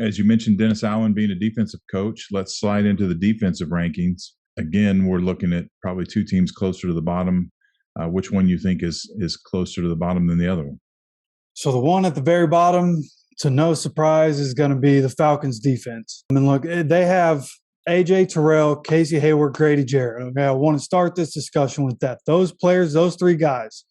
As you mentioned, Dennis Allen being a defensive coach, let's slide into the defensive rankings. Again, we're looking at probably two teams closer to the bottom. Which one you think is closer to the bottom than the other one? So the one at the very bottom, to no surprise, is going to be the Falcons defense. I mean, look, they have A.J. Terrell, Casey Hayward, Grady Jarrett. Okay, I want to start this discussion with that. Those players, those three guys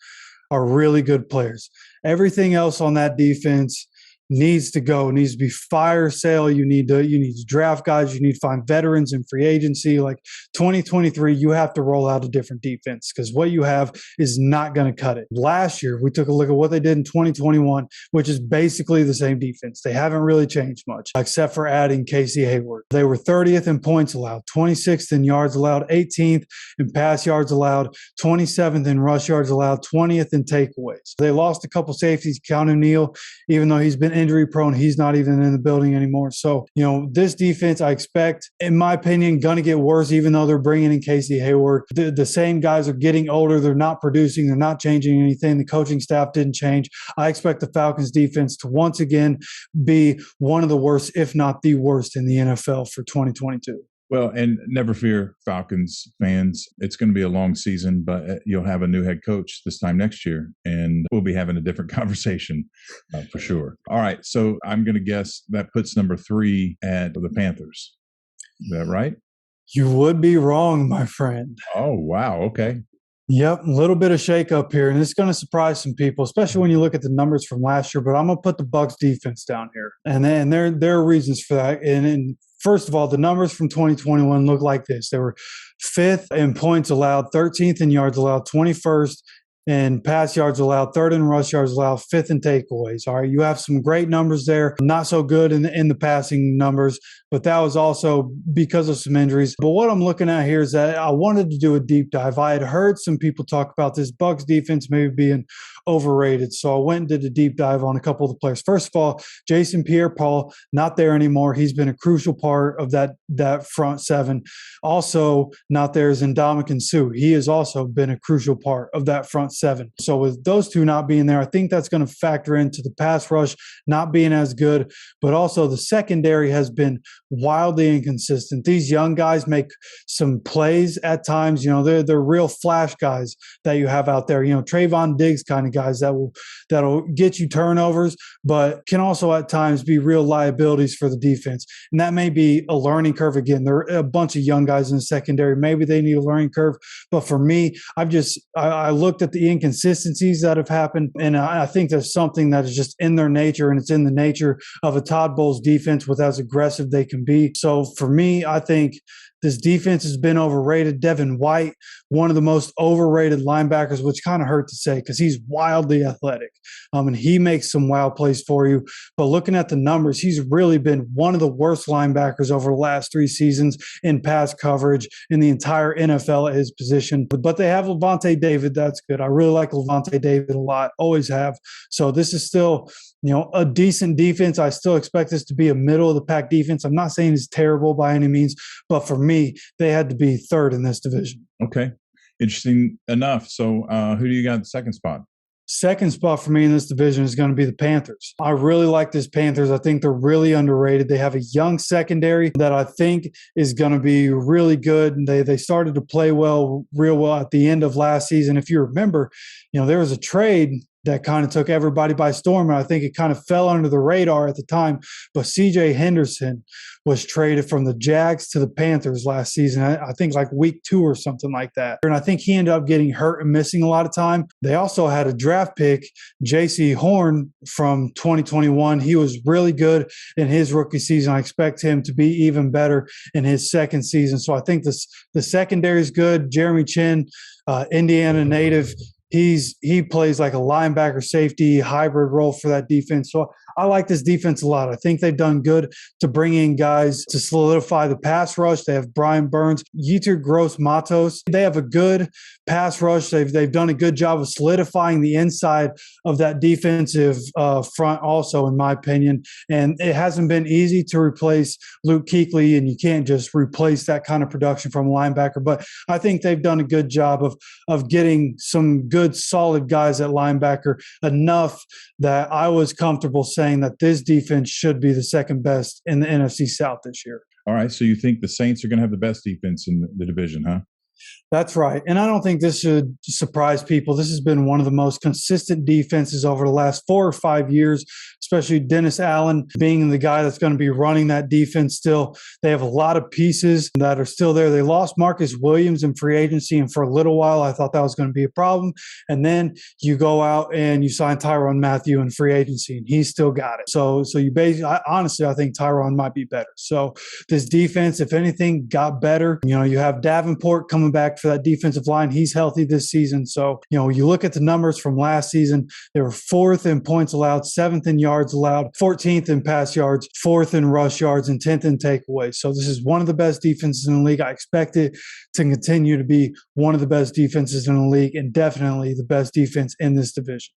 are really good players. Everything else on that defense needs to go, needs to be fire sale. You need to draft guys. You need to find veterans in free agency. Like 2023, you have to roll out a different defense because what you have is not going to cut it. Last year, we took a look at what they did in 2021, which is basically the same defense. They haven't really changed much except for adding Casey Hayward. They were 30th in points allowed, 26th in yards allowed, 18th in pass yards allowed, 27th in rush yards allowed, 20th in takeaways. They lost a couple safeties, Keanu Neal, even though he's been injury prone, he's not even in the building anymore. So, this defense, I expect, in my opinion, going to get worse, even though they're bringing in Casey Hayward. The same guys are getting older. They're not producing. They're not changing anything. The coaching staff didn't change. I expect the Falcons defense to once again be one of the worst, if not the worst, in the NFL for 2022. Well, and never fear, Falcons fans. It's going to be a long season, but you'll have a new head coach this time next year, and we'll be having a different conversation for sure. All right, so I'm going to guess that puts number 3 at the Panthers. Is that right? You would be wrong, my friend. Oh, wow. Okay. Yep, a little bit of shakeup here, and it's going to surprise some people, especially when you look at the numbers from last year. But I'm going to put the Bucs defense down here, and then there are reasons for that. And first of all, the numbers from 2021 look like this. They were 5th in points allowed, 13th in yards allowed, 21st in pass yards allowed, 3rd in rush yards allowed, 5th in takeaways. All right, you have some great numbers there. Not so good in the passing numbers, but that was also because of some injuries. But what I'm looking at here is that I wanted to do a deep dive. I had heard some people talk about this Bucs defense maybe being overrated, so I went and did a deep dive on a couple of the players. First of all, Jason Pierre-Paul, not there anymore. He's been a crucial part of that front seven. Also not there is Ndamukong Suh. He has also been a crucial part of that front seven. So with those two not being there, I think that's going to factor into the pass rush not being as good, but also the secondary has been wildly inconsistent. These young guys make some plays at times. They're real flash guys that you have out there. Trayvon Diggs kind of guys that'll get you turnovers, but can also at times be real liabilities for the defense. And that may be a learning curve. Again, there are a bunch of young guys in the secondary. Maybe they need a learning curve. But for me, I looked at the inconsistencies that have happened, and I think there's something that is just in their nature, and it's in the nature of a Todd Bowles defense with as aggressive they can be. So for me, I think this defense has been overrated. Devin White, one of the most overrated linebackers, which kind of hurt to say because he's wildly athletic. And he makes some wild plays for you. But looking at the numbers, he's really been one of the worst linebackers over the last 3 seasons in pass coverage in the entire NFL at his position. But they have Levante David. That's good. I really like Levante David a lot. Always have. So this is still a decent defense. I still expect this to be a middle-of-the-pack defense. I'm not saying it's terrible by any means, but for me, they had to be 3rd in this division. Okay. Interesting enough. So who do you got in the second spot? Second spot for me in this division is going to be the Panthers. I really like this Panthers. I think they're really underrated. They have a young secondary that I think is going to be really good. They started to play real well at the end of last season. If you remember, there was a trade that kind of took everybody by storm, and I think it kind of fell under the radar at the time. But C.J. Henderson was traded from the Jags to the Panthers last season, I think like week 2 or something like that. And I think he ended up getting hurt and missing a lot of time. They also had a draft pick, J.C. Horn from 2021. He was really good in his rookie season. I expect him to be even better in his second season. So I think the secondary is good. Jeremy Chin, Indiana native, he plays like a linebacker safety hybrid role for that defense. So I like this defense a lot. I think they've done good to bring in guys to solidify the pass rush. They have Brian Burns, Yetur Gross-Matos. They have a good pass rush. They've done a good job of solidifying the inside of that defensive front also, in my opinion. And it hasn't been easy to replace Luke Kuechly, and you can't just replace that kind of production from a linebacker. But I think they've done a good job of getting some good good, solid guys at linebacker, enough that I was comfortable saying that this defense should be the second best in the NFC South this year. All right. So you think the Saints are going to have the best defense in the division, huh? That's right. And I don't think this should surprise people. This has been one of the most consistent defenses over the last 4 or 5 years, especially Dennis Allen being the guy that's going to be running that defense still. They have a lot of pieces that are still there. They lost Marcus Williams in free agency, and for a little while I thought that was going to be a problem. And then you go out and you sign Tyrann Mathieu in free agency, and he's still got it. So you basically, honestly, I think Tyrann might be better. So this defense, if anything, got better. You have Davenport coming back for that defensive line. He's healthy this season. So, you look at the numbers from last season, they were 4th in points allowed, 7th in yards allowed, 14th in pass yards, 4th in rush yards, and 10th in takeaways. So this is one of the best defenses in the league. I expect it to continue to be one of the best defenses in the league, and definitely the best defense in this division.